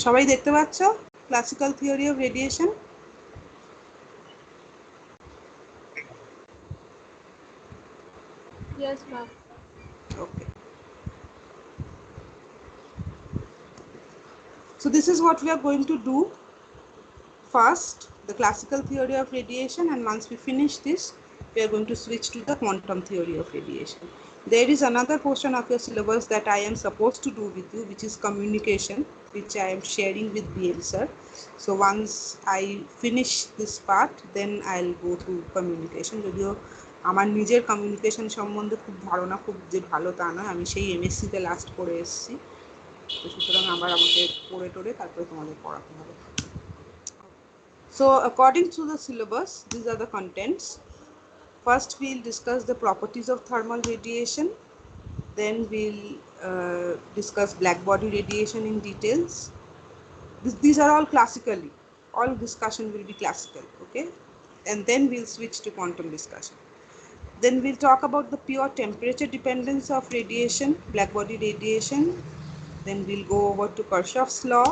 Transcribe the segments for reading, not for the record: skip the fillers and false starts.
সবাই দেখতে পাচ্ছ classical theory of radiation? Yes, ma'am. Okay. So this is what we are going to do. First, the classical theory of radiation, and once we finish this, we are going to switch to the quantum theory of radiation. There is another portion of your syllabus that I am supposed to do with you, which is communication, which I am sharing with BM sir. So once I finish this part, then I'll go to communication. যদিও আমার নিজের communication সম্বন্ধে খুব ধারণা খুব যে ভালো তা নয়, আমি সেই এমএসসিতে লাস্ট করে এসেছি, তো সুতরাং আবার আমাকে পড়ে টোরে তারপরে তোমাদের পড়াতে হবে। So according to the syllabus, these are the contents. First, we'll discuss the properties of thermal radiation. Then we'll discuss black body radiation in details. These are all classically. All discussion will be classical, okay? And then we'll switch to quantum discussion. Then we'll talk about the pure temperature dependence of radiation, black body radiation. Then we'll go over to Kirchhoff's law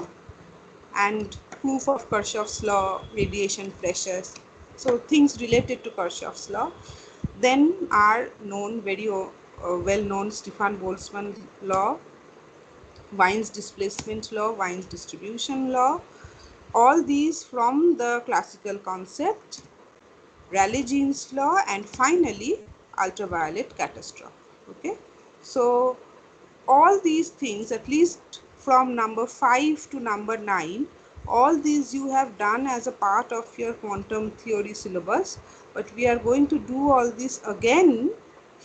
and proof of Kirchhoff's law, radiation pressures. So things related to Kirchhoff's law. Then are known, very well known, Stefan Boltzmann law, Wien's displacement law, Wien's distribution law. All these from the classical concept, Rayleigh-Jeans law, and finally ultraviolet catastrophe. Okay, so all these things, at least from number 5 to number 9, all these you have done as a part of your quantum theory syllabus, but we are going to do all this again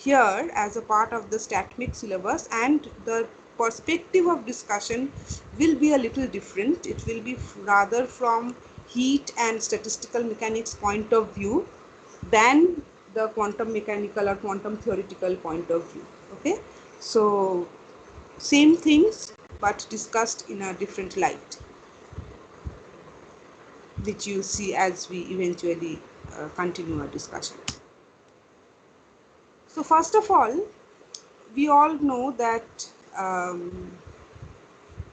here as a part of the StatMech syllabus, and the perspective of discussion will be a little different. It will be rather from heat and statistical mechanics point of view than the quantum mechanical or quantum theoretical point of view. Okay, so same things but discussed in a different light, which you see as we eventually continue our discussion. So first of all, we all know that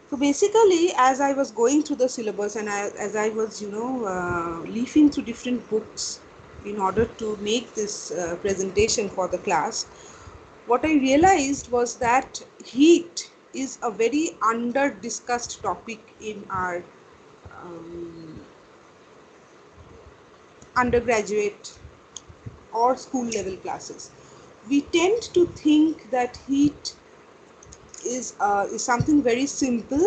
so basically, as I was going through the syllabus and as I was leafing through different books in order to make this presentation for the class, what I realized was that heat is a very under discussed topic in our undergraduate or school level classes. We tend to think that heat is something very simple.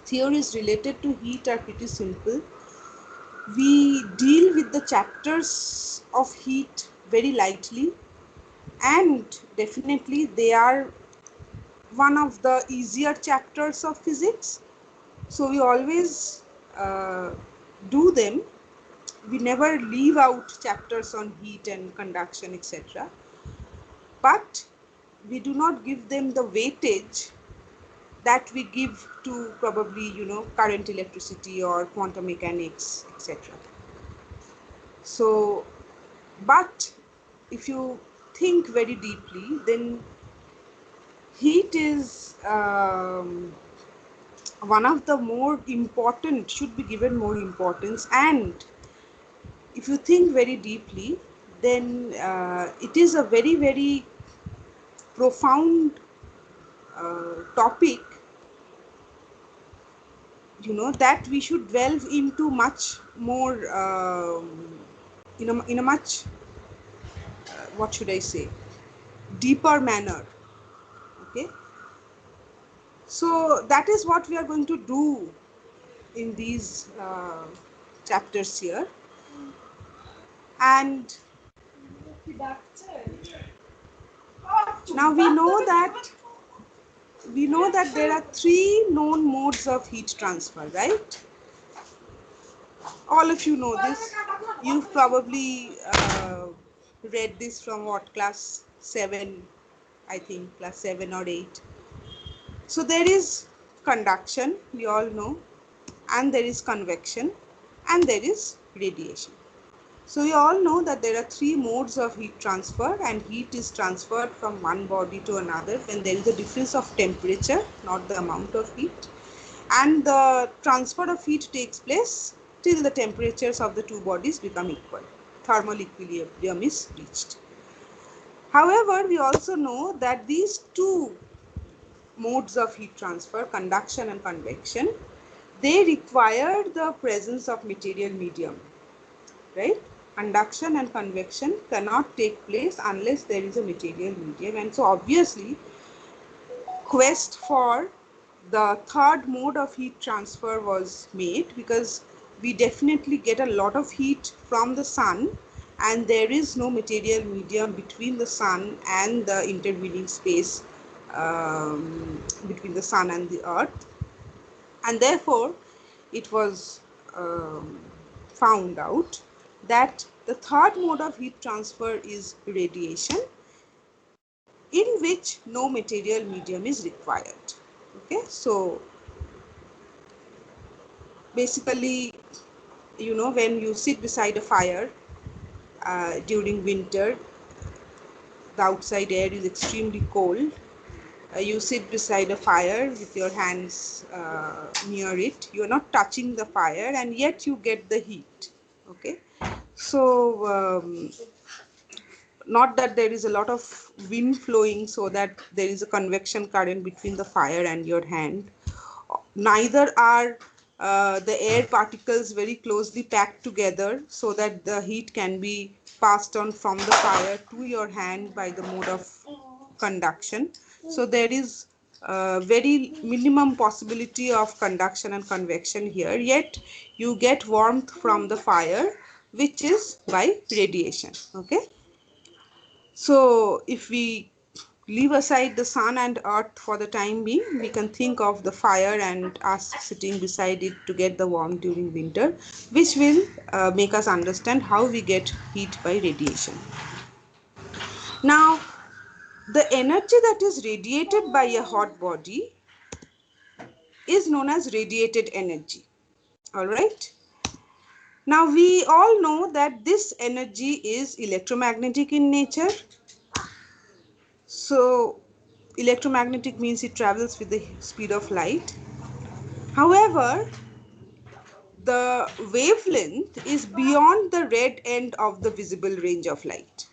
Theories related to heat are pretty simple. We deal with the chapters of heat very lightly, and definitely they are one of the easier chapters of physics, so we always do them. We never leave out chapters on heat and conduction, etc., but we do not give them the weightage that we give to probably current electricity or quantum mechanics, etc. So but if you think very deeply, then heat is one of the more important, should be given more importance, and if you think very deeply, then it is a very, very profound topic, that we should delve into much more in a much what should I say, deeper manner. Okay, so that is what we are going to do in these chapters here. And now we know that there are 3 known modes of heat transfer, right? All of you know this. You've probably read this from what, class 7, I think class 7 or 8. So there is conduction, we all know, and there is convection, and there is radiation. So we all know that there are 3 modes of heat transfer, and heat is transferred from one body to another when there is a difference of temperature, not the amount of heat. and the transfer of heat takes place till the temperatures of the two bodies become equal. Thermal equilibrium is reached. However, we also know that these two modes of heat transfer, conduction and convection, they require the presence of material medium, right? Conduction and convection cannot take place unless there is a material medium, and so obviously quest for the third mode of heat transfer was made, because we definitely get a lot of heat from the sun and there is no material medium between the sun and the intervening space between the sun and the earth, and therefore it was found out that the third mode of heat transfer is radiation, in which no material medium is required. Okay, so basically, you know, when you sit beside a fire during winter, the outside air is extremely cold. You sit beside a fire with your hands near it. You are not touching the fire, and yet you get the heat. Okay, so not that there is a lot of wind flowing so that there is a convection current between the fire and your hand. Neither are the air particles very closely packed together so that the heat can be passed on from the fire to your hand by the mode of conduction. So there is very minimum possibility of conduction and convection here, yet you get warmth from the fire, which is by radiation. Okay, so if we leave aside the sun and earth for the time being, we can think of the fire and us sitting beside it to get the warmth during winter, which will make us understand how we get heat by radiation. Now, the energy that is radiated by a hot body is known as radiated energy. All right. Now, we all know that this energy is electromagnetic in nature. So, electromagnetic means it travels with the speed of light. However, the wavelength is beyond the red end of the visible range of light,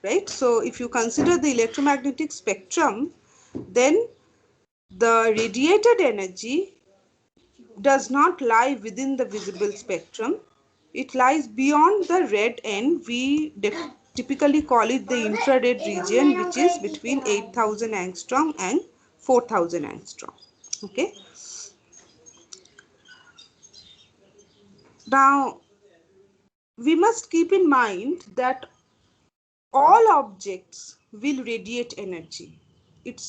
right? So if you consider the electromagnetic spectrum, then the radiated energy does not lie within the visible spectrum. It lies beyond the red end. We typically call it the infrared region, which is between 8,000 angstrom and 4,000 angstrom. Okay. Now, we must keep in mind that all objects will radiate energy.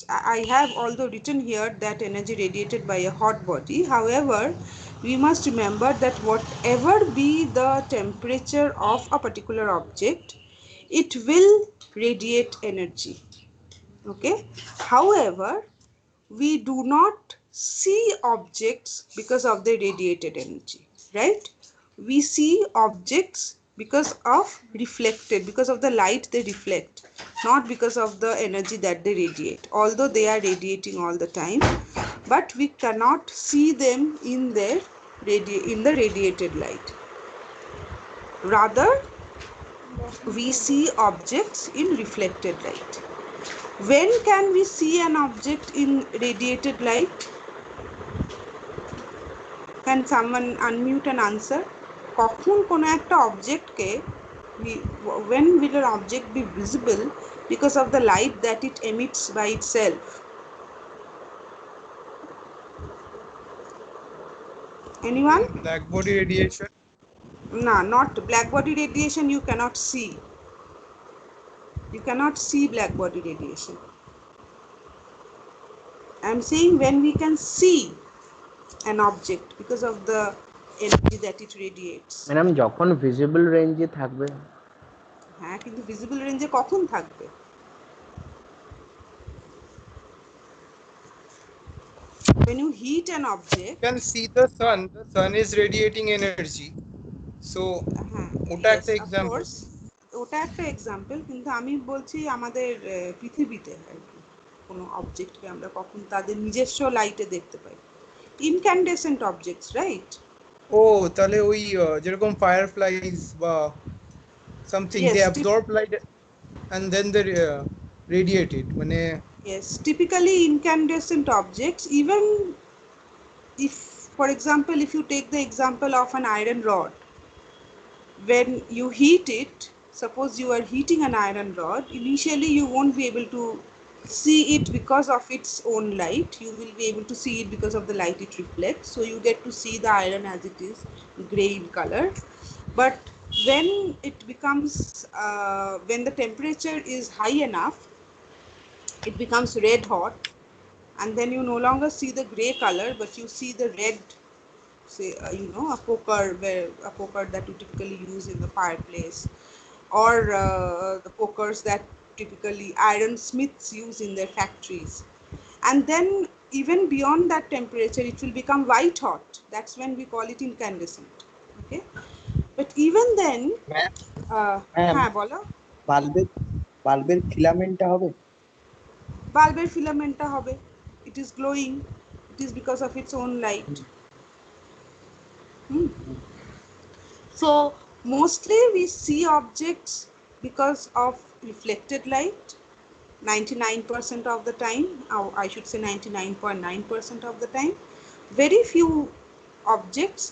I have although written here that energy radiated by a hot body. However, we must remember that whatever be the temperature of a particular object, it will radiate energy. Okay. However, we do not see objects because of the radiated energy, right? We see objects because of the light they reflect, not because of the energy that they radiate, although they are radiating all the time, but we cannot see them in the radiated light. Rather, we see objects in reflected light. When can we see an object in radiated light? Can someone unmute and answer? কখন কোনো একটা অবজেক্টকে when will an object be visible because of the light that it emits by itself? Anyone? Black body radiation. No, not black body radiation. You cannot see. You cannot see black body radiation. I am saying when we can see an object because of the energy that it radiates. Madam যখন visible রেঞ্জে থাকবে। হ্যাঁ, কিন্তু visible রেঞ্জে কখন থাকবে? When you heat an object, you can see the sun is radiating energy. So ওটা একটা এক্সাম্পল। ওটা একটা এক্সাম্পল, কিন্তু আমি বলছি আমাদের পৃথিবীতে আর কি কোনো অবজেক্টকে আমরা কখন তাদের নিজস্ব লাইটে দেখতে পাই। incandescent objects, right? ও তাহলে ওই যেরকম ফায়ারফ্লাইজ বা something they Yes, absorb light and then they radiate it মানে yes, typically incandescent objects, even if, for example, if you take the example of an iron rod, when you heat it, suppose you are heating an iron rod, initially you won't be able to see it because of its own light. You will be able to see it because of the light it reflects. So you get to see the iron as it is, gray in color. But when it becomes, when the temperature is high enough, it becomes red hot, and then you no longer see the gray color, but you see the red, say a poker, where a poker that you typically use in the fireplace, or the pokers that typically iron smiths use in their factories. And then even beyond that temperature it will become white hot. That's when we call it incandescent. Okay, but even then ma'am হ্যাঁ বলো। বাল্বের বাল্বের ফিলামেন্টটা হবে বাল্বের ফিলামেন্টটা হবে, it is glowing, it is because of its own light. So mostly we see objects because of reflected light 99% of the time, or I should say 99.9% of the time. Very few objects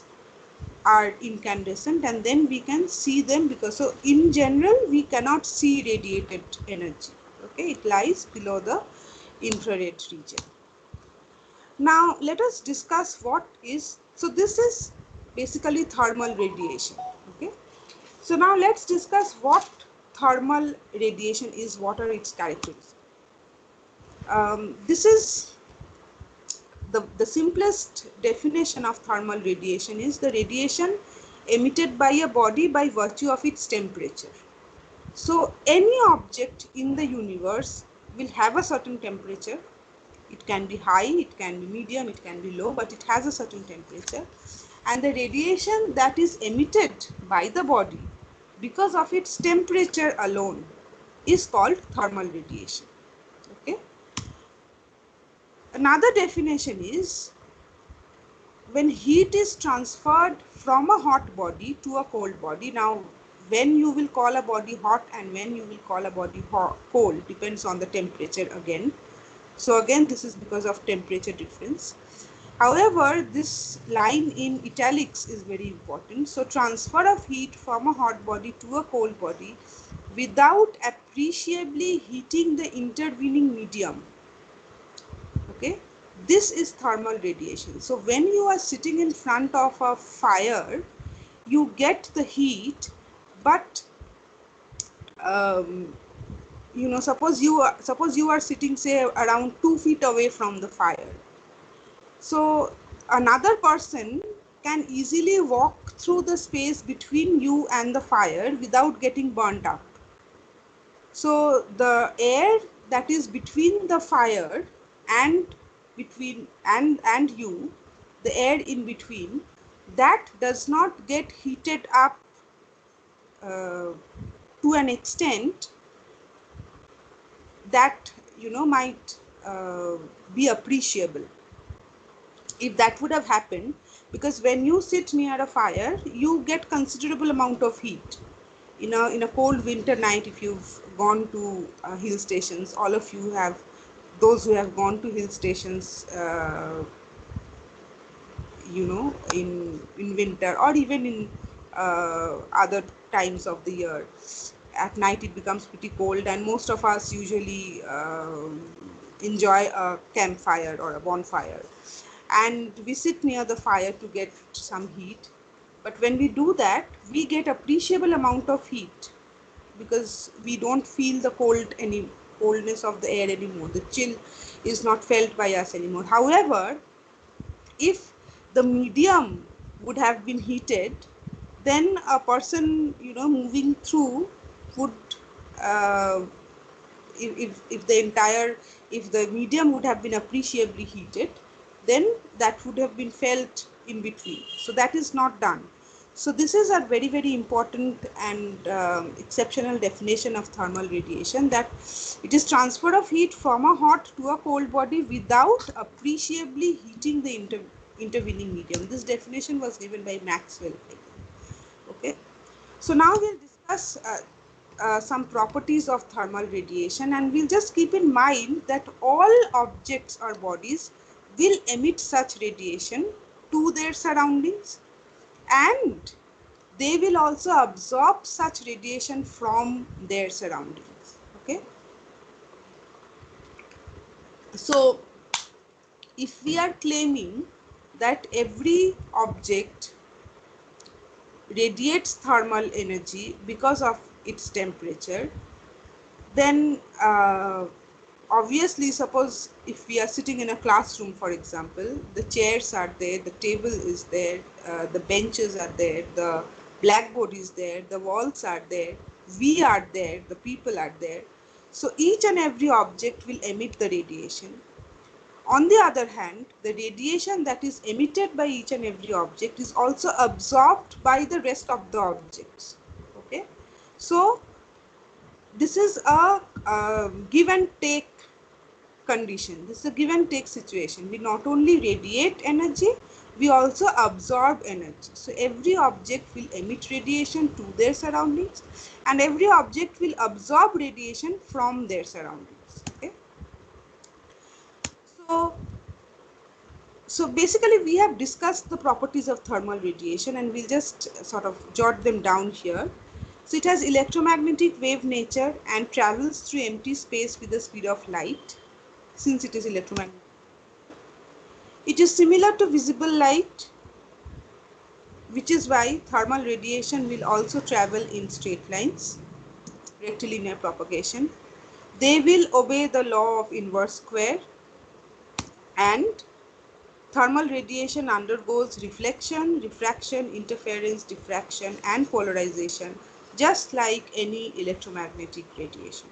are incandescent, and then we can see them, because so in general we cannot see radiated energy. Okay, it lies below the infrared region. Now let us discuss what is, so this is basically thermal radiation. Okay, so now let's discuss what thermal radiation is, what are its characteristics. This is the simplest definition of thermal radiation is the radiation emitted by a body by virtue of its temperature. So any object in the universe will have a certain temperature. It can be high, it can be medium, it can be low, but it has a certain temperature. And the radiation that is emitted by the body because of its temperature alone is called thermal radiation. Okay. Another definition is when heat is transferred from a hot body to a cold body. Now, when you will call a body hot and when you will call a body cold depends on the temperature again. So again, this is because of temperature difference. However, this line in italics is very important. So transfer of heat from a hot body to a cold body without appreciably heating the intervening medium. Okay, this is thermal radiation. So when you are sitting in front of a fire, you get the heat, but suppose you are sitting, say, around 2 feet away from the fire. So another person can easily walk through the space between you and the fire without getting burnt up. So the air that is between the fire and you, the air in between, that does not get heated up to an extent that might be appreciable. If that would have happened, because when you sit near a fire, you get considerable amount of heat. In a cold winter night, if you've gone to hill stations, all of you have, those who have gone to hill stations, in winter or even in other times of the year, at night it becomes pretty cold, and most of us usually enjoy a campfire or a bonfire, and we sit near the fire to get some heat. But when we do that, we get appreciable amount of heat because we don't feel the coldness of the air anymore. The chill is not felt by us anymore. However, if the medium would have been heated, then a person moving through would if the medium would have been appreciably heated, then that would have been felt in between. So that is not done. So this is a very, very important and exceptional definition of thermal radiation, that it is transfer of heat from a hot to a cold body without appreciably heating the intervening medium. This definition was given by Maxwell. Okay, so now we'll discuss some properties of thermal radiation, and we'll just keep in mind that all objects or bodies will emit such radiation to their surroundings, and they will also absorb such radiation from their surroundings. Okay, so if we are claiming that every object radiates thermal energy because of its temperature, then obviously, suppose if we are sitting in a classroom, for example, the chairs are there, the table is there, the benches are there, the blackboard is there, the walls are there, we are there, the people are there. So each and every object will emit the radiation. On the other hand, the radiation that is emitted by each and every object is also absorbed by the rest of the objects. Okay, so this is a give and take condition. This is a give and take situation. We not only radiate energy, we also absorb energy. So every object will emit radiation to their surroundings, and every object will absorb radiation from their surroundings. Okay, so basically we have discussed the properties of thermal radiation, and we'll just sort of jot them down here. So it has electromagnetic wave nature and travels through empty space with the speed of light, since it is electromagnetic. It is similar to visible light, which is why thermal radiation will also travel in straight lines, rectilinear propagation. They will obey the law of inverse square, and thermal radiation undergoes reflection, refraction, interference, diffraction, and polarization, just like any electromagnetic radiation.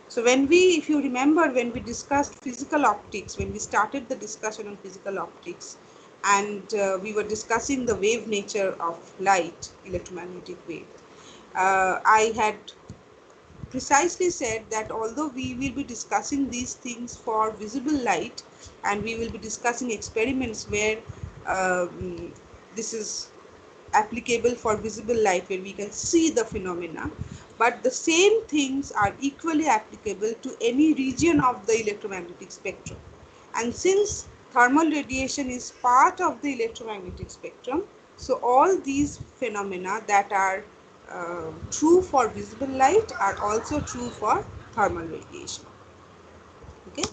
So if you remember, when we discussed physical optics, when we started the discussion on physical optics, and we were discussing the wave nature of light, electromagnetic wave, I had precisely said that although we will be discussing these things for visible light, and we will be discussing experiments where this is applicable for visible light, where we can see the phenomena, but the same things are equally applicable to any region of the electromagnetic spectrum. And since thermal radiation is part of the electromagnetic spectrum, so all these phenomena that are true for visible light are also true for thermal radiation. Okay.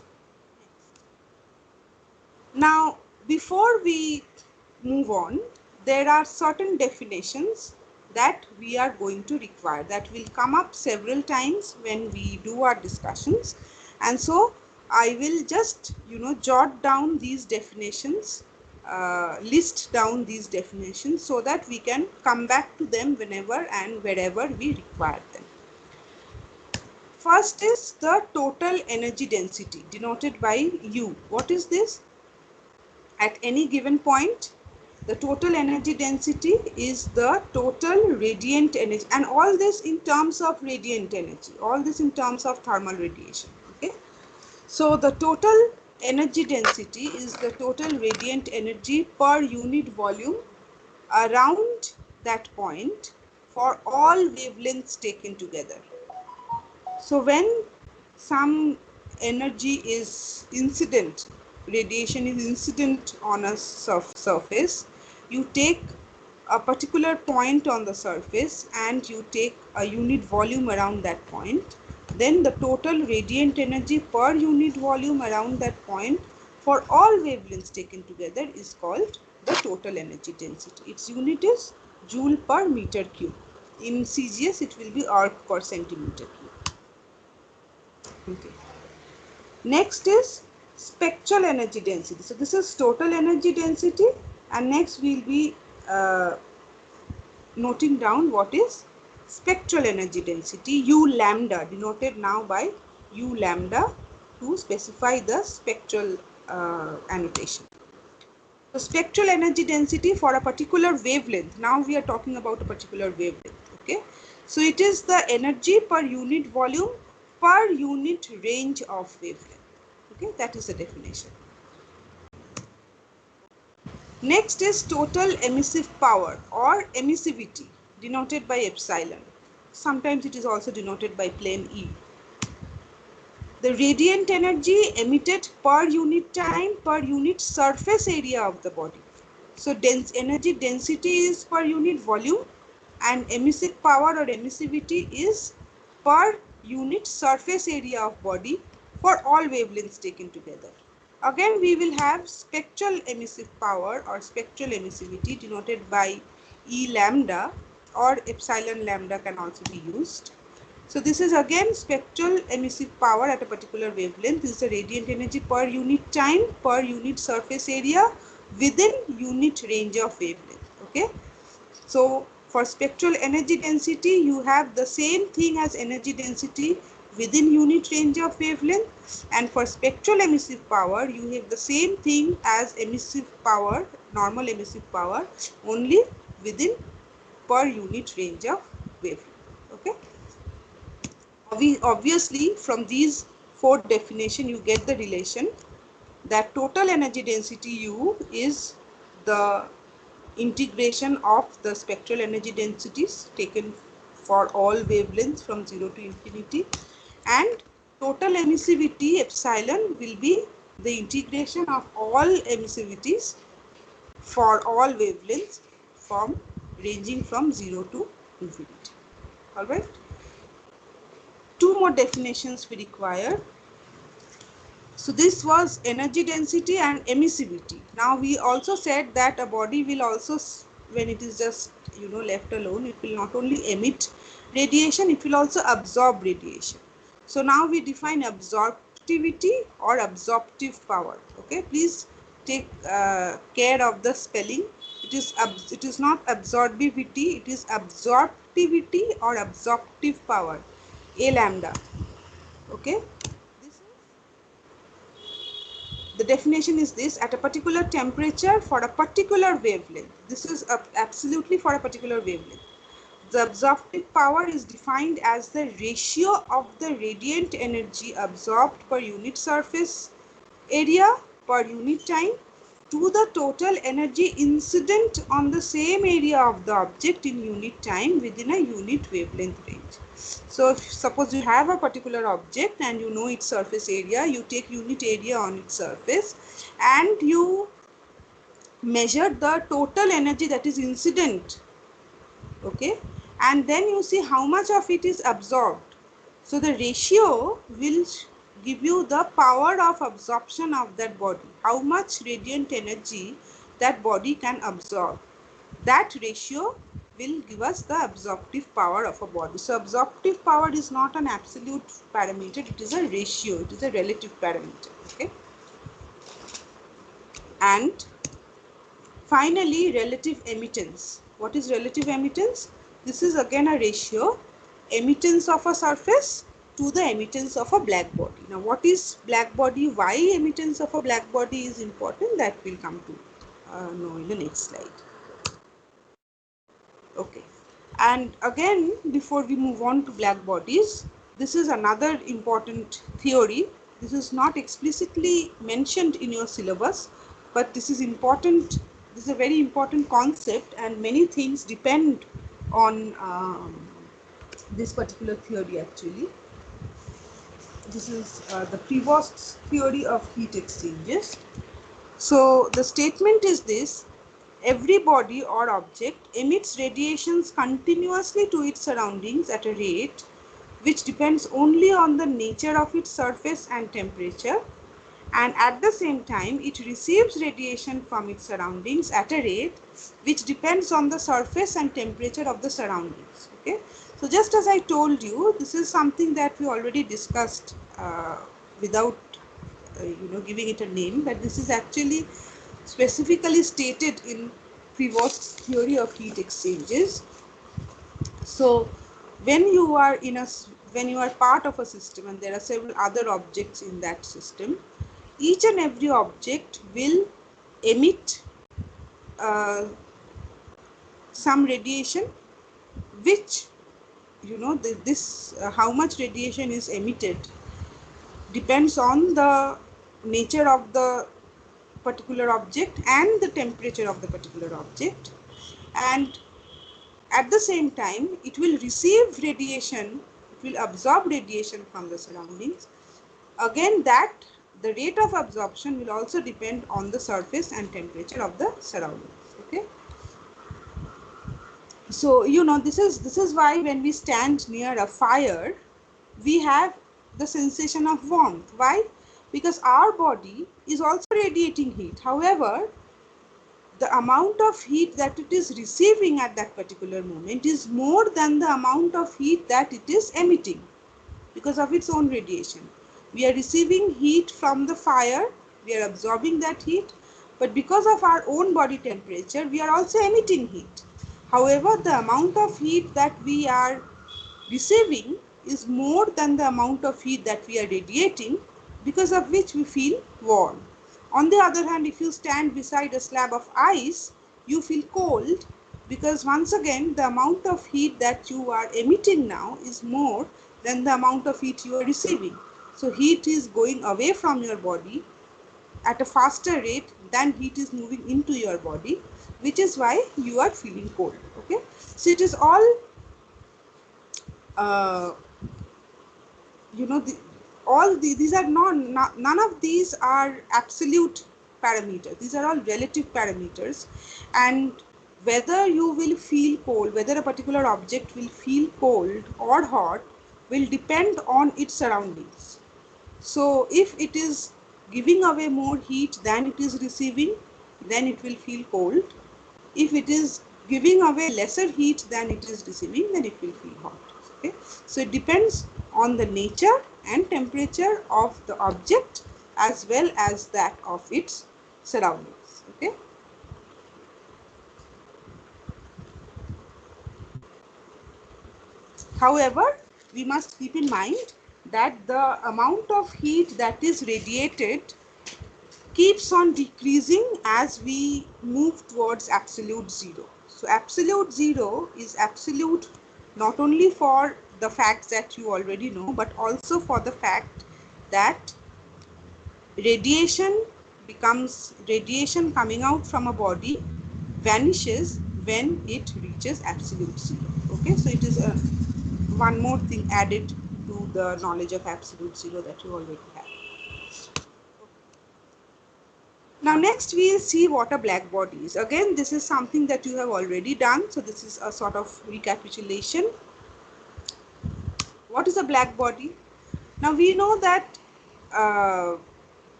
Now, before we move on, there are certain definitions that we are going to require, that will come up several times when we do our discussions, and so I will just jot down these definitions, list down these definitions, so that we can come back to them whenever and wherever we require them. First is the total energy density, denoted by U. What is this? At any given point, the total energy density is the total radiant energy, and all this in terms of radiant energy, all this in terms of thermal radiation. Okay, so the total energy density is the total radiant energy per unit volume around that point for all wavelengths taken together. So when some energy is incident, radiation is incident on a surface, you take a particular point on the surface and you take a unit volume around that point, then the total radiant energy per unit volume around that point for all wavelengths taken together is called the total energy density. Its unit is joule per meter cube. In CGS it will be arc per centimeter cube. Okay. Next is spectral energy density. So this is total energy density, and next we will be noting down what is spectral energy density, U lambda, denoted now by U lambda to specify the spectral annotation. So spectral energy density for a particular wavelength. Now we are talking about a particular wavelength. Okay, so it is the energy per unit volume per unit range of wavelength. Okay, that is the definition. Next is total emissive power or emissivity, denoted by epsilon. Sometimes it is also denoted by plain E. The radiant energy emitted per unit time per unit surface area of the body. So energy density is per unit volume, and emissive power or emissivity is per unit surface area of body for all wavelengths taken together. Again, we will have spectral emissive power or spectral emissivity denoted by E lambda, or epsilon lambda can also be used. So this is again spectral emissive power at a particular wavelength. This is the radiant energy per unit time per unit surface area within unit range of wavelength. Okay. So for spectral energy density, you have the same thing as energy density within unit range of wavelength, and for spectral emissive power, you have the same thing as emissive power, normal emissive power, only within per unit range of wavelength. Okay. Obviously, from these four definitions, you get the relation that total energy density U is the integration of the spectral energy densities taken for all wavelengths from 0 to infinity, and total emissivity epsilon will be the integration of all emissivities for all wavelengths from ranging from 0 to infinity. All right. Two more definitions we require. So this was energy density and emissivity. Now we also said that a body will also, when it is just left alone, it will not only emit radiation, it will also absorb radiation. So now we define absorptivity or absorptive power. Okay, please take care of the spelling. It is not absorbivity, it is absorptivity or absorptive power, A lambda. Okay. The definition is this: at a particular temperature for a particular wavelength. This is absolutely for a particular wavelength. The absorptive power is defined as the ratio of the radiant energy absorbed per unit surface area per unit time to the total energy incident on the same area of the object in unit time within a unit wavelength range. So if suppose you have a particular object and you know its surface area, you take unit area on its surface and you measure the total energy that is incident, okay, and then you see how much of it is absorbed. So the ratio will give you the power of absorption of that body, how much radiant energy that body can absorb. That ratio will give us the absorptive power of a body. So absorptive power is not an absolute parameter, it is a ratio, it is a relative parameter. Okay. And finally, relative emittance. What is relative emittance? This is again a ratio, emittance of a surface to the emittance of a black body. Now what is black body? Why emittance of a black body is important, that will come to know in the next slide. Okay, and again, before we move on to black bodies, this is another important theory. This is not explicitly mentioned in your syllabus, but this is important. This is a very important concept, and many things depend on this particular theory actually. This is the Prevost's theory of heat exchanges. So the statement is this: every body or object emits radiations continuously to its surroundings at a rate which depends only on the nature of its surface and temperature, and at the same time it receives radiation from its surroundings at a rate which depends on the surface and temperature of the surroundings. Okay, so just as I told you, this is something that we already discussed without giving it a name, but this is actually specifically stated in Prevost's theory of heat exchanges. So when you are part of a system and there are several other objects in that system, each and every object will emit some radiation, which how much radiation is emitted depends on the nature of the particular object and the temperature of the particular object, and at the same time it will receive radiation, it will absorb radiation from the surroundings. Again, that the rate of absorption will also depend on the surface and temperature of the surroundings. Okay, so you know, this is why when we stand near a fire we have the sensation of warmth. Why? Because our body is also radiating heat. However, the amount of heat that it is receiving at that particular moment is more than the amount of heat that it is emitting because of its own radiation. We are receiving heat from the fire, we are absorbing that heat, but because of our own body temperature, we are also emitting heat. However, the amount of heat that we are receiving is more than the amount of heat that we are radiating, because of which we feel warm. On the other hand, if you stand beside a slab of ice, you feel cold, because once again the amount of heat that you are emitting now is more than the amount of heat you are receiving. So heat is going away from your body at a faster rate than heat is moving into your body, which is why you are feeling cold. Okay, so it is all you know, these are none of these are absolute parameters. These are all relative parameters, and whether you will feel cold, whether a particular object will feel cold or hot, will depend on its surroundings. So if it is giving away more heat than it is receiving, then it will feel cold. If it is giving away lesser heat than it is receiving, then it will feel hot. Okay, so it depends on the nature and temperature of the object as well as that of its surroundings. Okay, however, we must keep in mind that the amount of heat that is radiated keeps on decreasing as we move towards absolute zero. So absolute zero is absolute not only for the facts that you already know, but also for the fact that radiation coming out from a body vanishes when it reaches absolute zero. Okay, so it is one more thing added to the knowledge of absolute zero that you already have. Now next we'll see what a black body is. Again, this is something that you have already done, so this is a sort of recapitulation. What is a black body? Now we know that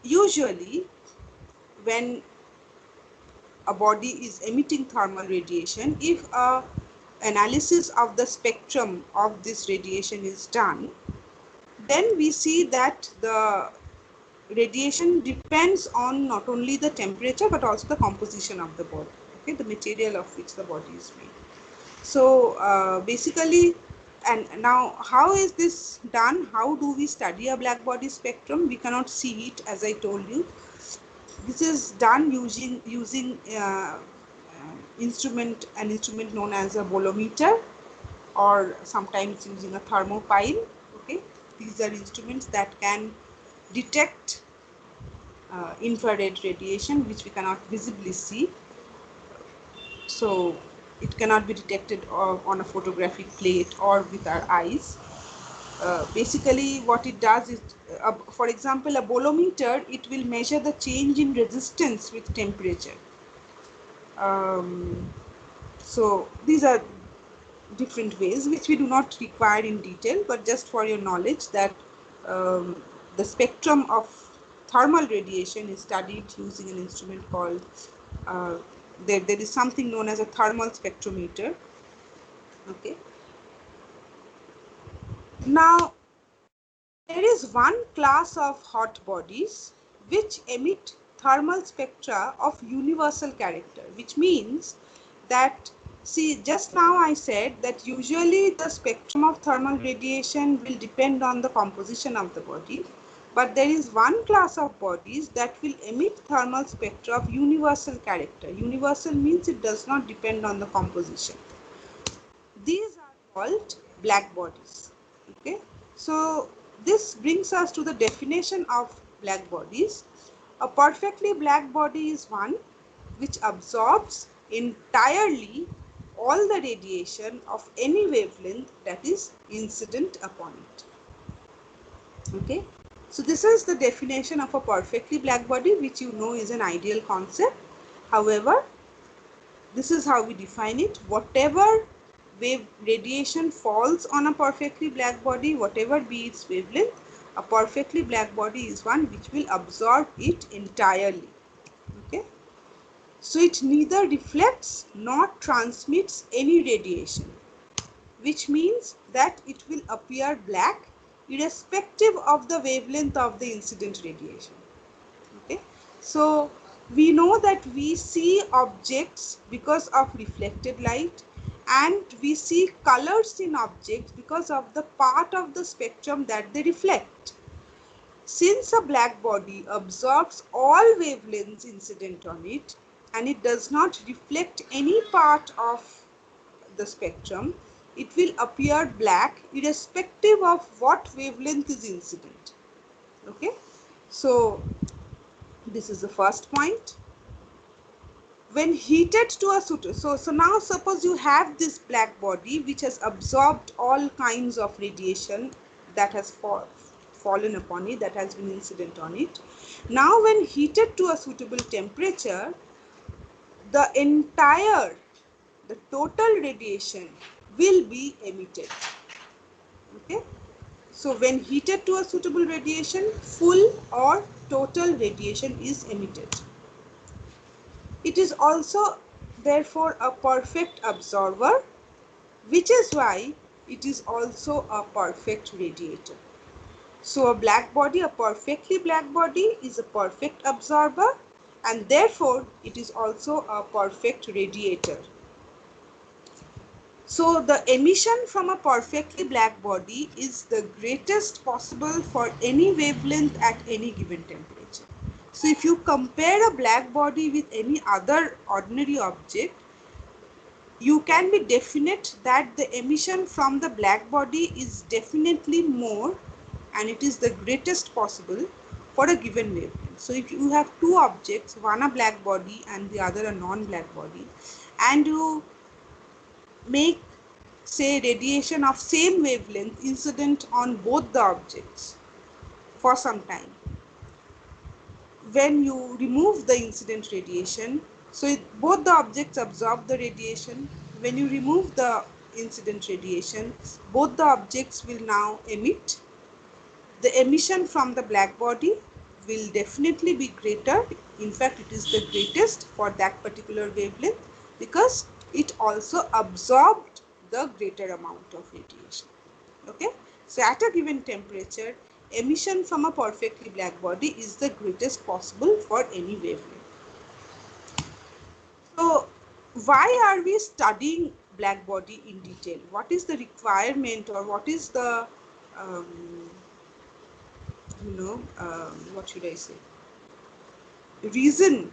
usually when a body is emitting thermal radiation, if a analysis of the spectrum of this radiation is done, then we see that the radiation depends on not only the temperature but also the composition of the body, okay, the material of which the body is made. So basically, and now how is this done? How do we study a black body spectrum? We cannot see it, as I told you. This is done using an instrument known as a bolometer, or sometimes using a thermopile. Okay, these are instruments that can detect infrared radiation which we cannot visibly see. So it cannot be detected on a photographic plate or with our eyes. Basically what it does is, for example, a bolometer, it will measure the change in resistance with temperature. So these are different ways which we do not require in detail, but just for your knowledge that the spectrum of thermal radiation is studied using an instrument called, there is something known as a thermal spectrometer. Okay. Now, there is one class of hot bodies which emit thermal spectra of universal character, which means that, see, just now I said that usually the spectrum of thermal radiation will depend on the composition of the body, but there is one class of bodies that will emit thermal spectra of universal character. Universal means it does not depend on the composition. These are called black bodies. Okay, so this brings us to the definition of black bodies. A perfectly black body is one which absorbs entirely all the radiation of any wavelength that is incident upon it. Okay, so this is the definition of a perfectly black body, which you know is an ideal concept. However, this is how we define it. Whatever wave radiation falls on a perfectly black body, whatever be its wavelength, a perfectly black body is one which will absorb it entirely. Okay, so it neither reflects nor transmits any radiation, which means that it will appear black irrespective of the wavelength of the incident radiation. Okay, so we know that we see objects because of reflected light, and we see colors in objects because of the part of the spectrum that they reflect. Since a black body absorbs all wavelengths incident on it and it does not reflect any part of the spectrum, it will appear black irrespective of what wavelength is incident. Okay, so this is the first point. When heated to a so now suppose you have this black body which has absorbed all kinds of radiation that has fallen upon it, that has been incident on it. Now when heated to a suitable temperature, the total radiation will be emitted. Okay, so when heated to a suitable radiation, full or total radiation is emitted. It is also therefore a perfect absorber, which is why it is also a perfect radiator. So a black body, a perfectly black body, is a perfect absorber, and therefore it is also a perfect radiator. So the emission from a perfectly black body is the greatest possible for any wavelength at any given temperature. So if you compare a black body with any other ordinary object, you can be definite that the emission from the black body is definitely more, and it is the greatest possible for a given wavelength. So if you have two objects, one a black body and the other a non-black body, and you make, say, radiation of same wavelength incident on both the objects for some time, when you remove the incident radiation, so both the objects absorb the radiation. When you remove the incident radiation, both the objects will now emit. The emission from the black body will definitely be greater. In fact, it is the greatest for that particular wavelength because it also absorbed the greater amount of radiation. Okay, so at a given temperature, emission from a perfectly black body is the greatest possible for any wavelength. So why are we studying black body in detail? What is the requirement, or what is the what should I say, reason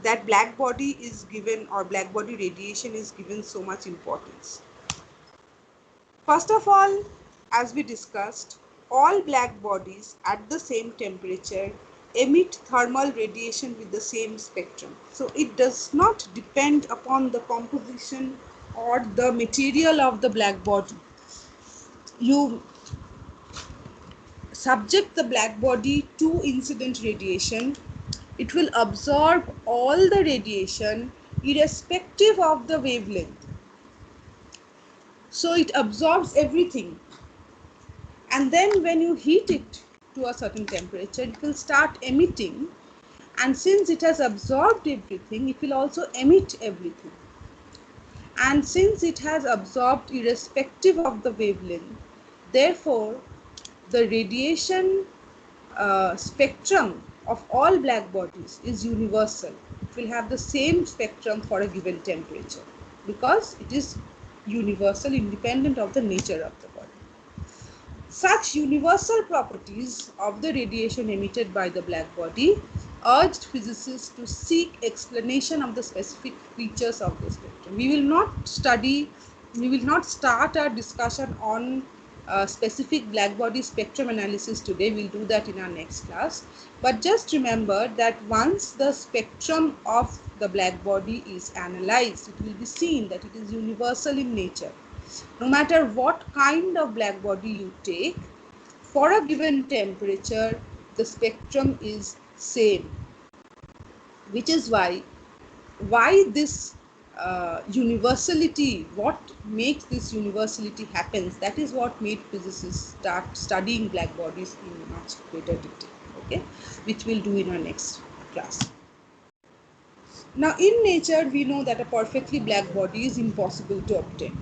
that black body is given, or black body radiation is given so much importance? First of all, as we discussed, all black bodies at the same temperature emit thermal radiation with the same spectrum. So it does not depend upon the composition or the material of the black body. You subject the black body to incident radiation, it will absorb all the radiation irrespective of the wavelength. So it absorbs everything. And then when you heat it to a certain temperature, it will start emitting. And since it has absorbed everything, it will also emit everything. And since it has absorbed irrespective of the wavelength, therefore, the radiation spectrum of all black bodies is universal. It will have the same spectrum for a given temperature because it is universal, independent of the nature of the body. Such universal properties of the radiation emitted by the black body urged physicists to seek explanation of the specific features of the spectrum. We will not start our discussion on specific black body spectrum analysis today. We'll do that in our next class. But just remember that once the spectrum of the black body is analyzed, it will be seen that it is universal in nature. No matter what kind of black body you take, for a given temperature, the spectrum is same, which is why this universality, what makes this universality happens, that is what made physicists start studying black bodies in much greater detail, okay, which we'll do in our next class. Now, in nature, we know that a perfectly black body is impossible to obtain.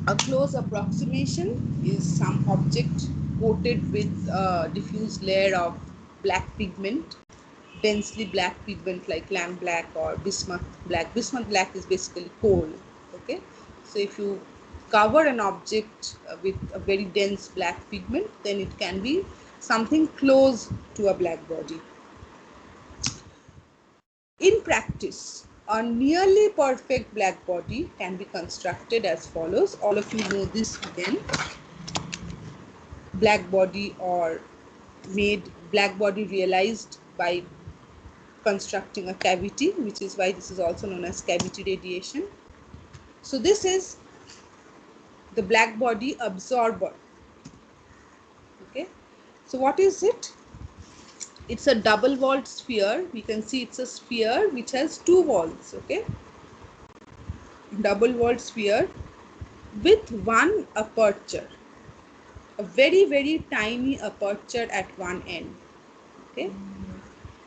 A close approximation is some object coated with a diffuse layer of black pigment, densely black pigment like lamp black or bismuth black. Bismuth black is basically coal. Okay, so if you cover an object with a very dense black pigment, then it can be something close to a black body. In practice, a nearly perfect black body can be constructed as follows. All of you know this again. Black body, or made black body realized by constructing a cavity, which is why this is also known as cavity radiation. So this is the black body absorber. Okay, so what is it? It's a double walled sphere. We can see it's a sphere which has two walls. Okay, double walled sphere with one aperture, a very tiny aperture at one end. Okay,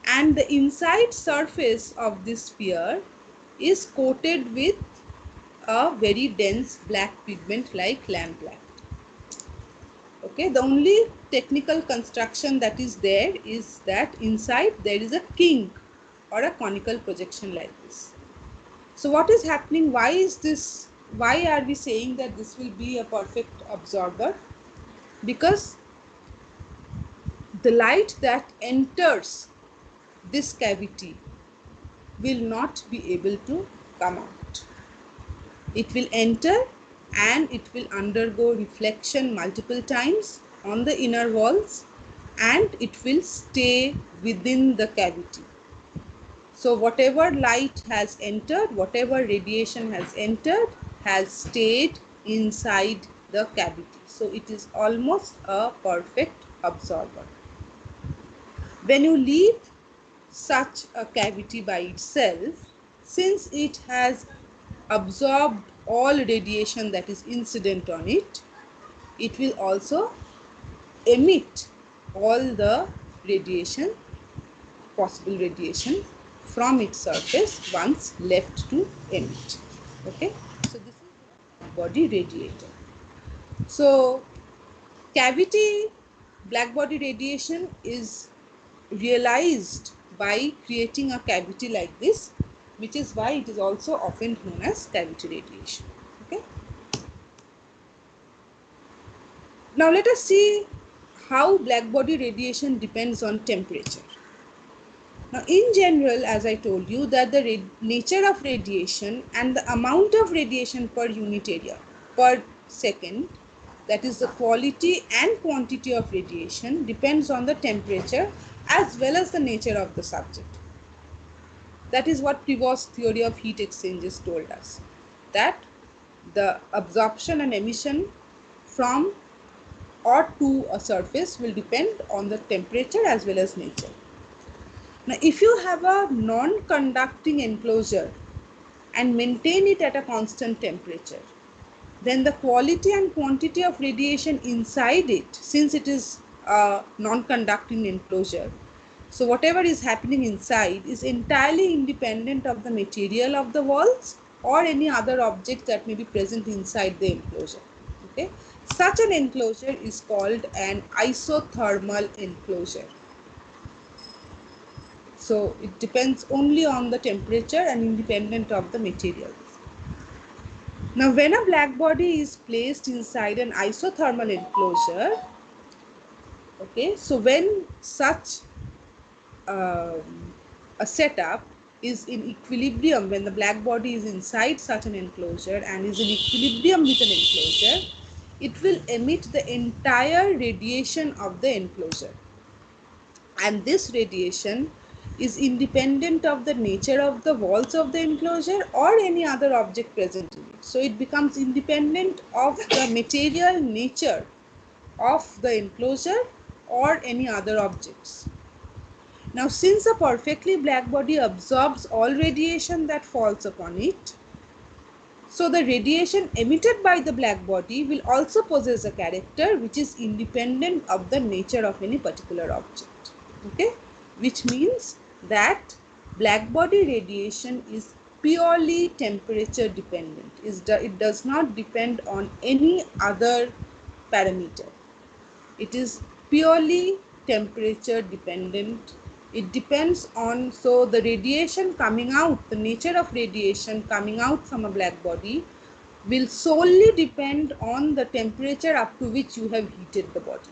and the inside surface of this sphere is coated with a very dense black pigment like lamp black. Okay, the only technical construction that is there is that inside there is a kink or a conical projection like this. So what is happening? Why is this? Why are we saying that this will be a perfect absorber? Because the light that enters this cavity will not be able to come out. It will enter and it will undergo reflection multiple times on the inner walls, and it will stay within the cavity. So whatever light has entered, whatever radiation has entered, has stayed inside the cavity. So it is almost a perfect absorber. When you leave such a cavity by itself, since it has absorbed all radiation that is incident on it, it will also emit all the radiation, possible radiation from its surface once left to emit. Okay, so this is the body radiator. So cavity black body radiation is realized by creating a cavity like this, which is why it is also often known as cavity radiation. Okay. Now let us see how black body radiation depends on temperature. Now in general, as I told you, that the nature of radiation and the amount of radiation per unit area per second, that is the quality and quantity of radiation, depends on the temperature as well as the nature of the subject. That is what Prevost theory of heat exchanges told us, that the absorption and emission from or to a surface will depend on the temperature as well as nature. Now, if you have a non-conducting enclosure and maintain it at a constant temperature, then the quality and quantity of radiation inside it, since it is a non-conducting enclosure, so whatever is happening inside is entirely independent of the material of the walls or any other object that may be present inside the enclosure. Okay, such an enclosure is called an isothermal enclosure. So it depends only on the temperature and independent of the materials. Now, when a black body is placed inside an isothermal enclosure, okay, so when such a setup is in equilibrium, when the black body is inside such an enclosure and is in equilibrium with an enclosure, it will emit the entire radiation of the enclosure. And this radiation is independent of the nature of the walls of the enclosure or any other object present in it. So it becomes independent of the material nature of the enclosure or any other objects. Now, since a perfectly black body absorbs all radiation that falls upon it, so the radiation emitted by the black body will also possess a character which is independent of the nature of any particular object. Okay, which means that black body radiation is purely temperature dependent. It does not depend on any other parameter. It is purely temperature dependent. It depends on, so the radiation coming out, the nature of radiation coming out from a black body will solely depend on the temperature up to which you have heated the body.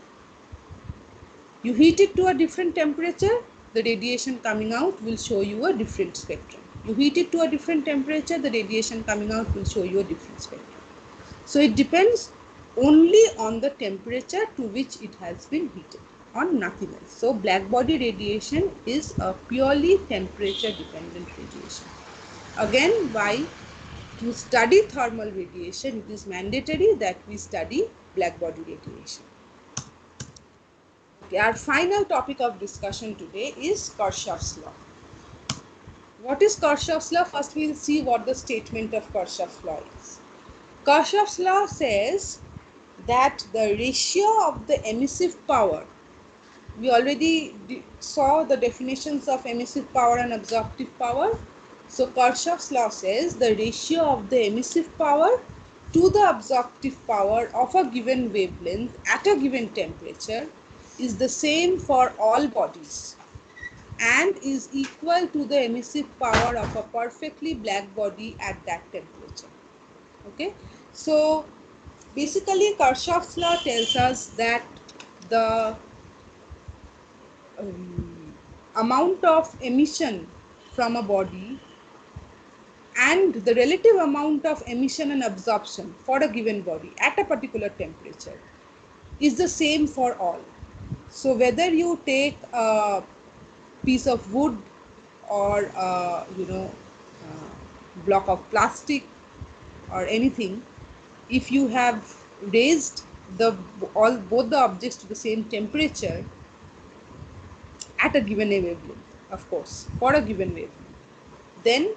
You heat it to a different temperature, the radiation coming out will show you a different spectrum. You heat it to a different temperature, the radiation coming out will show you a different spectrum. So it depends only on the temperature to which it has been heated, on nothing else. So black body radiation is a purely temperature dependent radiation. Again, why to study thermal radiation, it is mandatory that we study black body radiation. Okay, our final topic of discussion today is Kirchhoff's law. What is Kirchhoff's law? First we will see what the statement of Kirchhoff's law is. Kirchhoff's law says that the ratio of the emissive power, we already saw the definitions of emissive power and absorptive power. So Kirchhoff's law says the ratio of the emissive power to the absorptive power of a given wavelength at a given temperature is the same for all bodies and is equal to the emissive power of a perfectly black body at that temperature. Okay, so basically Kirchhoff's law tells us that the amount of emission from a body and the relative amount of emission and absorption for a given body at a particular temperature is the same for all. So whether you take a piece of wood or block of plastic or anything, if you have raised both the objects to the same temperature at a given wavelength, of course, for a given wavelength, then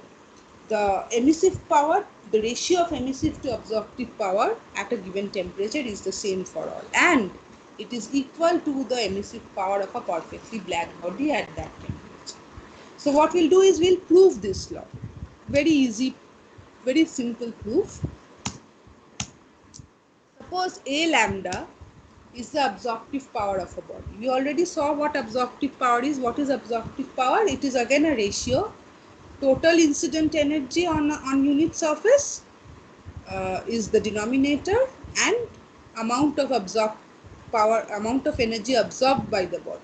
the emissive power, the ratio of emissive to absorptive power at a given temperature is the same for all, and it is equal to the emissive power of a perfectly black body at that temperature. So what we'll do is we'll prove this law. Very easy, very simple proof. Suppose A lambda is the absorptive power of a body. We already saw what absorptive power is. What is absorptive power? It is again a ratio. Total incident energy on unit surface is the denominator, and amount of energy absorbed by the body.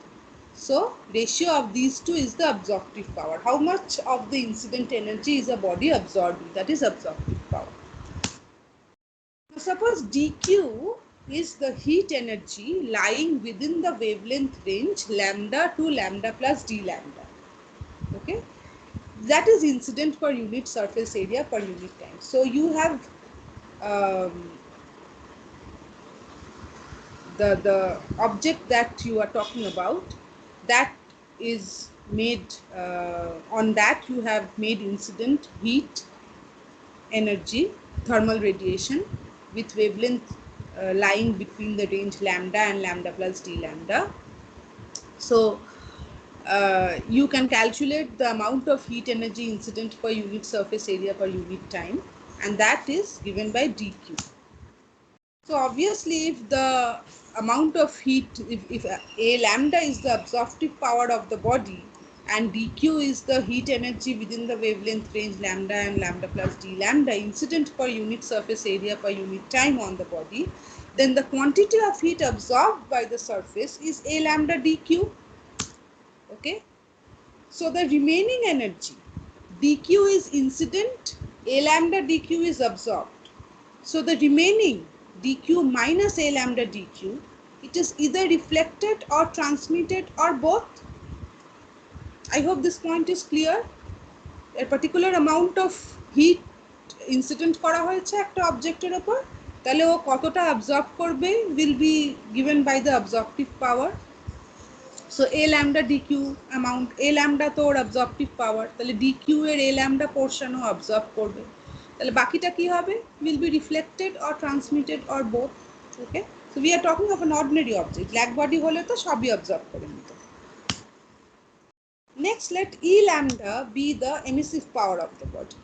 So ratio of these two is the absorptive power. How much of the incident energy is a body absorbing? That is absorptive power. Now suppose dq is the heat energy lying within the wavelength range lambda to lambda plus d lambda. Okay, that is incident per unit surface area per unit time. So you have the object that you are talking about, that is made on that you have made incident heat energy, thermal radiation with wavelength lying between the range lambda and lambda plus d lambda. So you can calculate the amount of heat energy incident per unit surface area per unit time, and that is given by dq. So obviously if the amount of heat, if A lambda is the absorptive power of the body and dq is the heat energy within the wavelength range lambda and lambda plus d lambda incident per unit surface area per unit time on the body, then the quantity of heat absorbed by the surface is A lambda dq. Okay, so the remaining energy dq is incident, a lambda dq is absorbed. So the remaining dq minus a lambda dq, it is either reflected or transmitted or both. I hope this point is clear. A particular amount of heat incident করা হয়েছে একটা অবজেক্টের উপর, তাহলে ও কতটা absorb করবে will be given by the absorptive power. So a lambda dq amount, a lambda তো ওর absorptive power, তাহলে dq এর a lambda portion O absorb করবে, তাহলে বাকিটা কি হবে, will be reflected or transmitted or both. Okay, so we are talking of an ordinary object. Black body হলে তো সবই absorb করে নিত. Next, let E lambda be the emissive power of the body.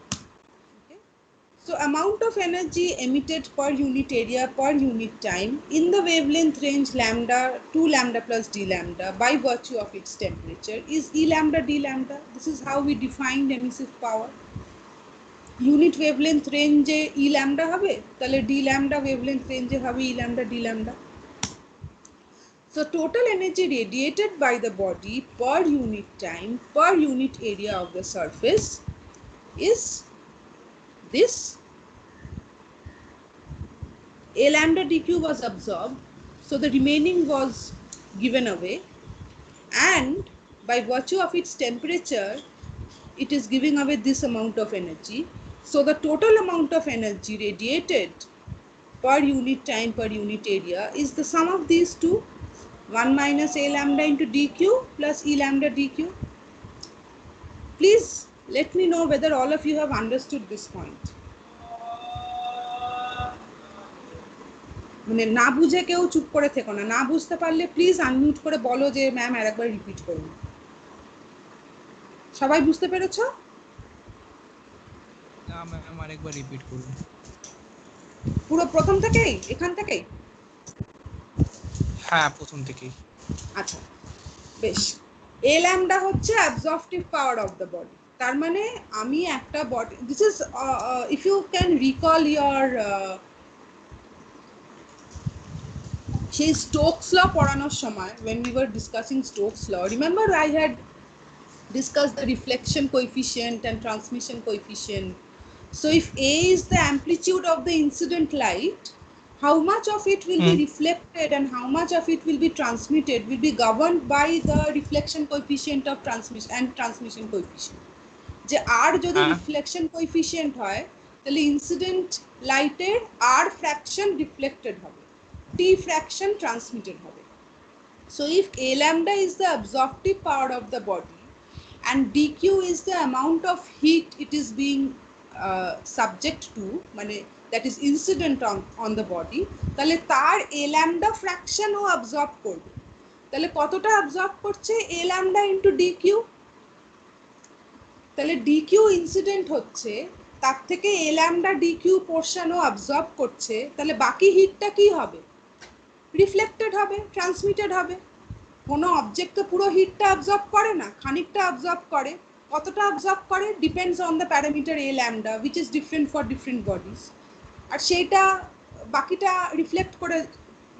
Okay. So amount of energy emitted per unit area per unit time in the wavelength range lambda 2 lambda plus d lambda by virtue of its temperature is E lambda d lambda. This is how we defined emissive power. Unit wavelength range E lambda হবে, তাহলে d lambda wavelength range হবে E lambda d lambda. So total energy radiated by the body per unit time per unit area of the surface is this. A lambda dq was absorbed, so the remaining was given away, and by virtue of its temperature it is giving away this amount of energy. So the total amount of energy radiated per unit time per unit area is the sum of these two, 1 minus a lambda into dq plus E lambda dq. Please let me know whether all of you have understood this point. মানে না বুঝে কেউ চুপ করে থেকো না, না বুঝতে পারলে প্লিজ আনমিউট করে বলো যে ম্যাম আরেকবার রিপিট করুন। সবাই বুঝতে পেরেছো? না ম্যাম আরেকবার রিপিট করুন। পুরো প্রথম থেকেই, এখান থেকেই? হ্যাঁ প্রথম থেকেই। আচ্ছা বেশ। এ ল্যামডা হচ্ছে absorptive power of the body. তার মানে আমি একটা body, this is if you can recall your সেই স্টোকস ল পড়ানোর সময় when we were discussing Stokes law, remember I had discussed the reflection coefficient and transmission coefficient. So if A is the amplitude of the incident light, how much of it will be reflected and how much of it will be transmitted will be governed by the reflection coefficient of transmission and transmission coefficient. যে R যদি reflection coefficient হয় তাহলে incident lighter R fraction reflected হবে, T fraction transmitted হবে. So if A lambda is the absorptive power of the body and dq is the amount of heat it is being subject to, মানে that is incident on the body, তাহলে তার a lambda fraction O absorb করবে। তাহলে কতটা absorb করছে a lambda into dq, তাহলে dq incident হচ্ছে তার থেকে a lambda dq portion O absorb করছে, তাহলে বাকি হিটটা কি হবে, রিফ্লেক্টেড হবে, ট্রান্সমিটেড হবে। কোনো অবজেক্ট তো পুরো হিটটা অ্যাবজর্ব করে না, খানিকটা অ্যাবজর্ব করে। কতটা অ্যাবজর্ব করে depends on the parameter a lambda which is different for different bodies, আর সেইটা বাকিটা রিফ্লেক্ট করে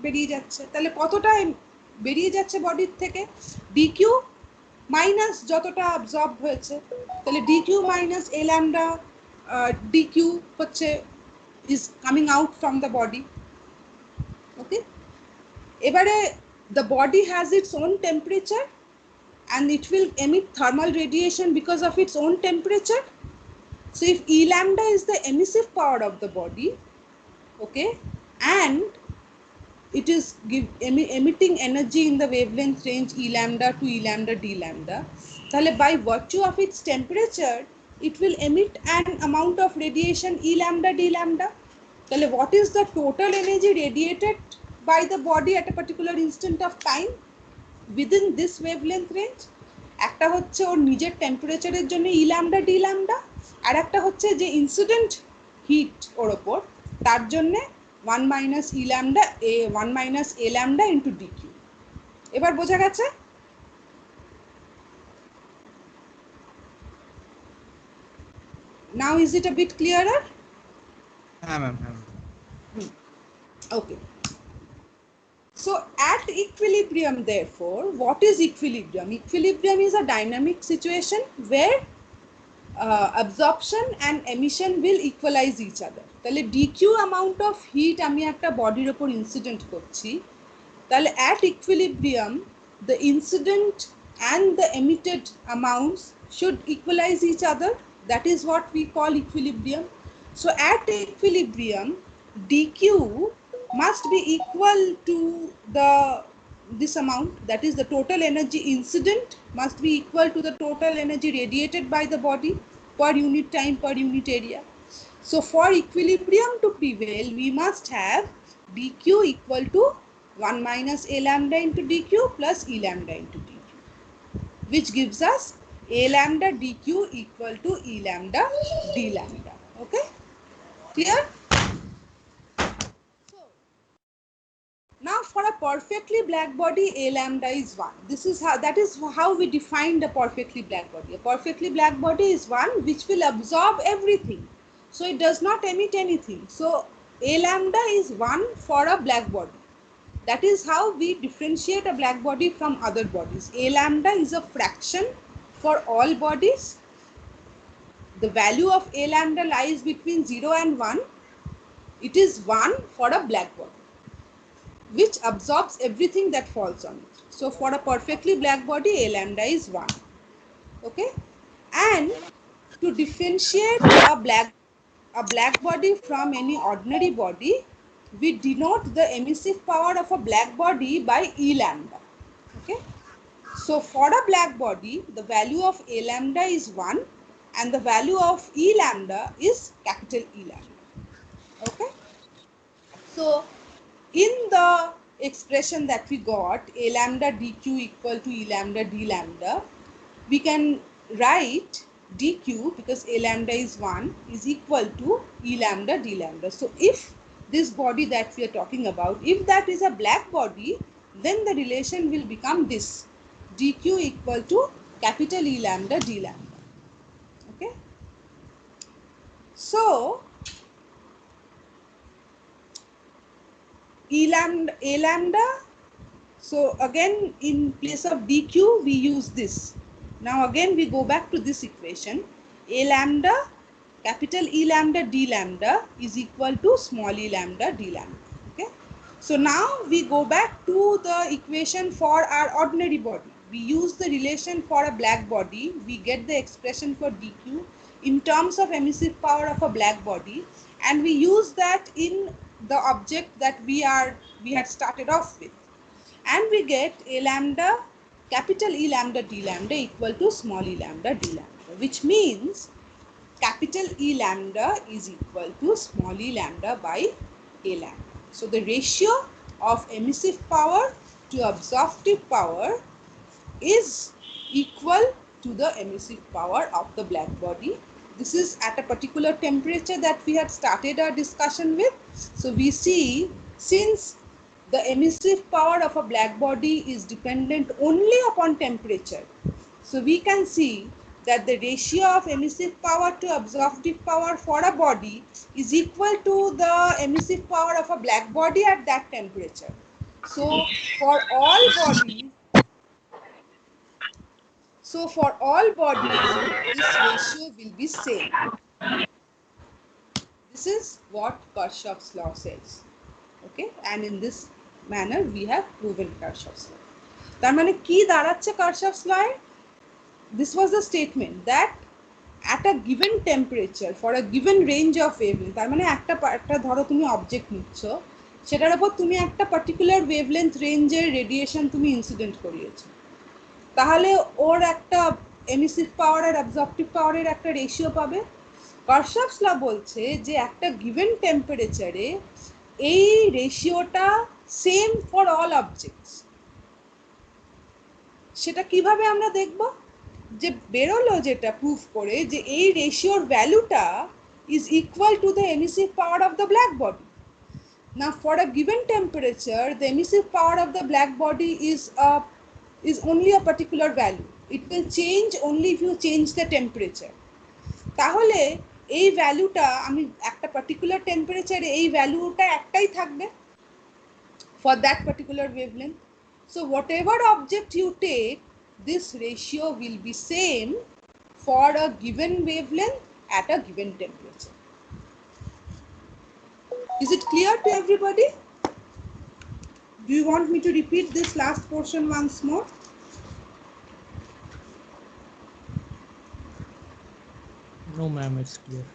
বেরিয়ে যাচ্ছে। তাহলে কতটা বেরিয়ে যাচ্ছে বডির থেকে, ডিকিউ মাইনাস যতটা অ্যাবজর্ব হয়েছে, তাহলে dQ minus a lambda dQ হচ্ছে is coming out from the body. Okay, এবারে the body has its own temperature and it will emit thermal radiation because of its own temperature. So if E lambda is the emissive power of the body, okay, and it is emitting energy in the wavelength range E lambda to E lambda d lambda, তাহলে by virtue of its temperature it will emit an amount of radiation E lambda d lambda. তাহলে what is the total energy radiated by the body at a particular instant of time within this wavelength range? একটা হচ্ছে ওর নিজের টেম্পারেচারের জন্য ই lambda D lambda, আর একটা হচ্ছে যে incident hit ওর ওপর তার জন্য 1 minus E lambda A 1 minus a lambda into DQ. এবার বোঝা গেছে? Now is it a bit clearer? হ্যাঁ ম্যাম, হ্যাঁ। Okay. So at equilibrium, therefore, what is equilibrium? Equilibrium is a dynamic situation where absorption and emission will equalize each other. তাহলে dq amount of heat আমি একটা বডির উপর incident করছি, তাহলে at equilibrium the incident and the emitted amounts should equalize each other. That is what we call equilibrium. So at equilibrium dq must be equal to this amount, that is the total energy incident must be equal to the total energy radiated by the body per unit time per unit area. So for equilibrium to prevail, we must have dq equal to 1 minus a lambda into dq plus e lambda into dq, which gives us a lambda dq equal to e lambda d lambda. Okay, clear? Now for a perfectly black body, a lambda is 1. That is how we define the perfectly black body. A perfectly black body is one which will absorb everything. So it does not emit anything. So a lambda is 1 for a black body. That is how we differentiate a black body from other bodies. A lambda is a fraction for all bodies. The value of a lambda lies between 0 and 1. It is 1 for a black body, which absorbs everything that falls on it. So for a perfectly black body, a lambda is 1. Okay, and to differentiate a black body from any ordinary body, we denote the emissive power of a black body by E lambda. Okay, so for a black body, the value of A lambda is 1 and the value of E lambda is capital E lambda. Okay, so in the expression that we got, A lambda dq equal to E lambda d lambda, we can write dq, because A lambda is 1, is equal to E lambda d lambda. So if this body that we are talking about, if that is a black body, then the relation will become this, dq equal to capital E lambda d lambda. Okay, so A lambda, so again in place of dq we use this. Now again we go back to this equation, A lambda capital E lambda d lambda is equal to small e lambda d lambda. Okay, so now we go back to the equation for our ordinary body. We use the relation for a black body, we get the expression for dq in terms of emissive power of a black body, and we use that in the object that we had started off with, and we get A lambda capital E lambda d lambda equal to small e lambda d lambda, which means capital E lambda is equal to small e lambda by A lambda. So the ratio of emissive power to absorptive power is equal to the emissive power of the black body. This is at a particular temperature that we had started our discussion with. So we see, since the emissive power of a black body is dependent only upon temperature, so we can see that the ratio of emissive power to absorptive power for a body is equal to the emissive power of a black body at that temperature. So for all bodies, this ratio will be same. This is what Kirchhoff's law says. Okay, and in this manner we have proven Kirchhoff's law. তার মানে কি দাঁড়াচ্ছে Kirchhoff's law? This was the statement that at a given temperature for a given range of wavelength, তার মানে একটা ধরো তুমি object নিচ্ছ, সেটার উপর তুমি একটা পার্টিকুলার ওয়েভলেন্থ রেঞ্জের রেডিয়েশন তুমি ইনসিডেন্ট করিয়েছো, তাহলে ওর একটা এমিসিভ পাওয়ার আর অ্যাবজর্পটিভ পাওয়ারের একটা রেশিও পাবে। Kirchhoff's law বলছে যে একটা গিভেন টেম্পারেচারে এই রেশিওটা সেম ফর অল অবজেক্টস। সেটা কিভাবে আমরা দেখব? যে বেরোলো যেটা প্রুফ করে যে এই রেশিওর ভ্যালুটা is equal to the emissive power of the black body. Now for a given temperature, the emissive power of the black body is only a particular value. It will change only if you change the temperature. তাহলে এই ভ্যালুটা আমি একটা particular টেম্পারেচারে এই ভ্যালুটা একটাই থাকবে for that particular wavelength. So whatever object you take, this ratio will be same for a given wavelength at a given temperature. Is it clear to everybody? Do you want me to repeat this last portion once more? No, ma'am, it's clear.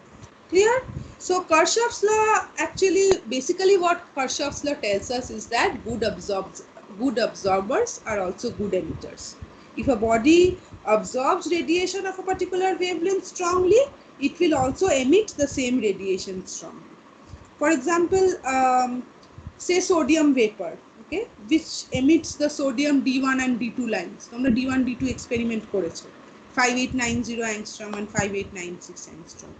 Clear? So Kirchhoff's law, actually, basically what Kirchhoff's law tells us is that good absorbers are also good emitters. If a body absorbs radiation of a particular wavelength strongly, it will also emit the same radiation strongly. For example, say sodium vapor, okay, which emits the sodium D1 and D2 lines. তোমরা D1 D2 experiment করেছো, 5890 angstrom and 5896 angstrom.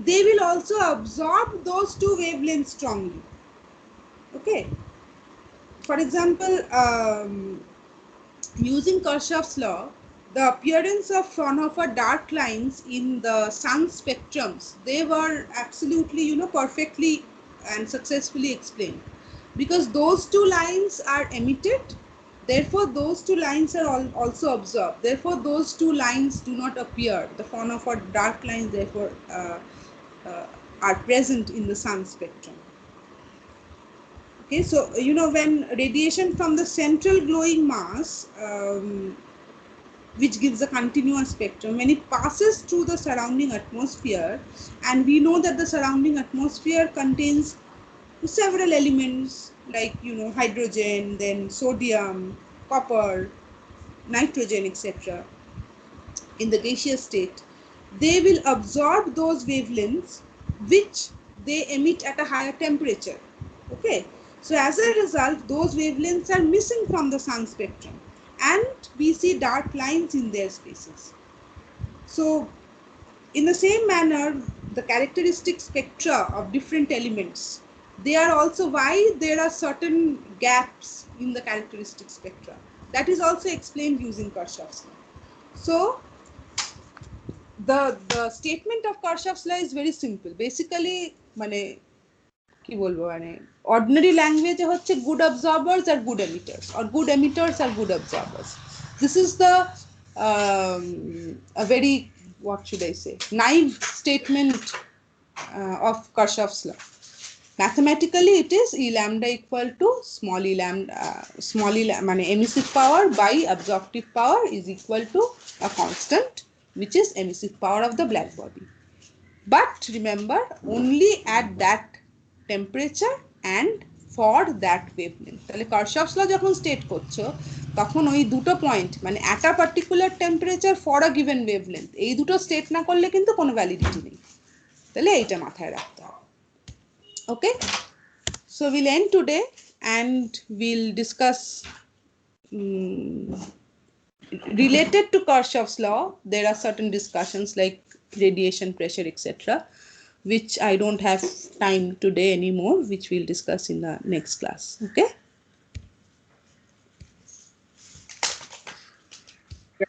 They will also absorb those two wavelengths strongly. Okay. For example, using Kirchhoff's law, the appearance of Fraunhofer dark lines in the sun spectrums, they were absolutely, perfectly and successfully explained, because those two lines are emitted, therefore those two lines are also absorbed, therefore those two lines do not appear. The Fraunhofer dark lines therefore are present in the sun spectrum. Okay, so when radiation from the central glowing mass, which gives a continuous spectrum, when it passes through the surrounding atmosphere, and we know that the surrounding atmosphere contains several elements like hydrogen, then sodium, copper, nitrogen, etc. in the gaseous state, they will absorb those wavelengths which they emit at a higher temperature. Okay, so as a result, those wavelengths are missing from the sun spectrum and we see dark lines in their spaces. So in the same manner, the characteristic spectra of different elements, they are also why there are certain gaps in the characteristic spectra. That is also explained using Kirchhoff's law. So the statement of Kirchhoff's law is very simple. Basically, ordinary language হচ্ছে good absorbers are good emitters, or good emitters are good absorbers. This is the a very, what should I say, naive statement of Kirchhoff's law. Mathematically, it is E lambda equal to small e lambda, emissive power by absorptive power is equal to a constant, which is emissive power of the black body. But remember, only at that temperature and for that wavelength. তাহলে Kirchhoff's law যখন state করছো, তখন ওই দুটো point, at a particular temperature for a given wavelength, এই দুটো state না করলে কিন্তু কোনো ভ্যালিডিটি নেই। তাহলে এইটা মাথায় রাখতে হবে। Okay, so we'll end today and we'll discuss related to Kirchhoff's law. There are certain discussions like radiation pressure, etc., which I don't have time today anymore, which we'll discuss in the next class. Okay.